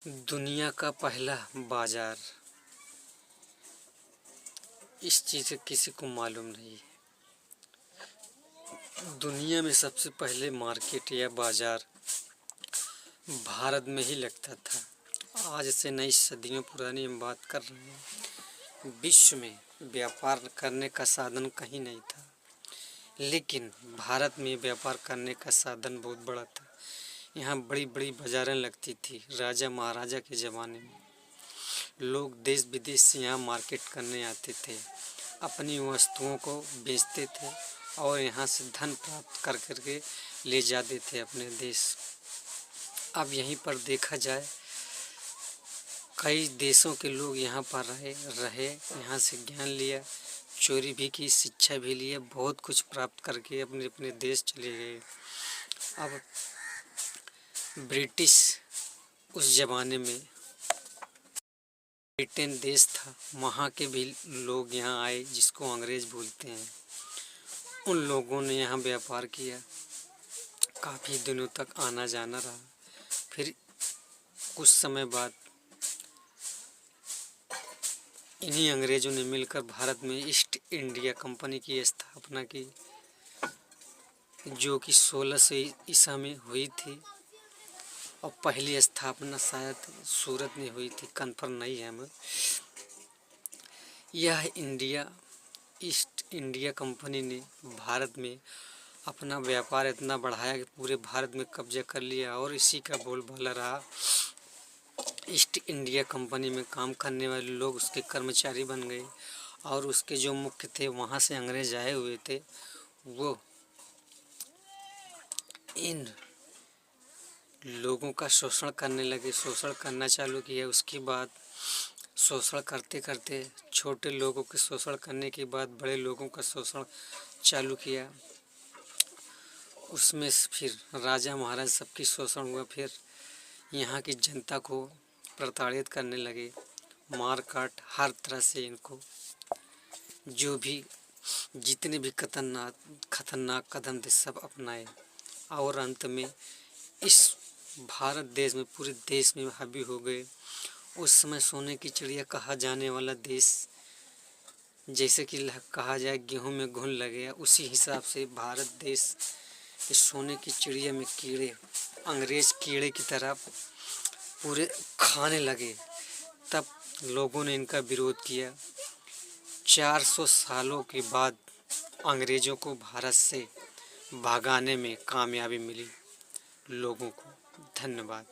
दुनिया का पहला बाजार, इस चीज़ से किसी को मालूम नहीं है। दुनिया में सबसे पहले मार्केट या बाजार भारत में ही लगता था। आज से नई सदियों पुरानी हम बात कर रहे हैं। विश्व में व्यापार करने का साधन कहीं नहीं था, लेकिन भारत में व्यापार करने का साधन बहुत बड़ा था। यहाँ बड़ी बड़ी बाजारें लगती थी। राजा महाराजा के ज़माने में लोग देश विदेश से यहाँ मार्केट करने आते थे, अपनी वस्तुओं को बेचते थे और यहाँ से धन प्राप्त कर करके ले जाते थे अपने देश। अब यहीं पर देखा जाए, कई देशों के लोग यहाँ पर रहे, यहाँ से ज्ञान लिया, चोरी भी की, शिक्षा भी लिया, बहुत कुछ प्राप्त करके अपने अपने देश चले गए। अब ब्रिटिश उस ज़माने में ब्रिटेन देश था, वहाँ के भी लोग यहाँ आए, जिसको अंग्रेज़ बोलते हैं। उन लोगों ने यहाँ व्यापार किया, काफ़ी दिनों तक आना जाना रहा। फिर कुछ समय बाद इन्हीं अंग्रेज़ों ने मिलकर भारत में ईस्ट इंडिया कंपनी की स्थापना की, जो कि 1600 ईसा में हुई थी। और पहली स्थापना शायद सूरत में हुई थी, कन्फर्म नहीं है हमें। यह ईस्ट इंडिया कंपनी ने भारत में अपना व्यापार इतना बढ़ाया कि पूरे भारत में कब्जा कर लिया, और इसी का बोलबाला रहा। ईस्ट इंडिया कंपनी में काम करने वाले लोग उसके कर्मचारी बन गए, और उसके जो मुख्य थे, वहाँ से अंग्रेज आए हुए थे, वो इन लोगों का शोषण करने लगे, शोषण करना चालू किया। उसके बाद शोषण करते करते छोटे लोगों के शोषण करने के बाद बड़े लोगों का शोषण चालू किया। उसमें फिर राजा महाराज सबकी शोषण हुआ। फिर यहाँ की जनता को प्रताड़ित करने लगे, मार काट हर तरह से इनको, जो भी जितने भी खतरनाक कदम थे सब अपनाए, और अंत में इस भारत देश में, पूरे देश में हावी हो गए। उस समय सोने की चिड़िया कहा जाने वाला देश, जैसे कि कहा जाए गेहूं में घुन लगे, उसी हिसाब से भारत देश इस सोने की चिड़िया में कीड़े, अंग्रेज कीड़े की तरह पूरे खाने लगे। तब लोगों ने इनका विरोध किया। 400 सालों के बाद अंग्रेज़ों को भारत से भगाने में कामयाबी मिली लोगों को। धन्यवाद।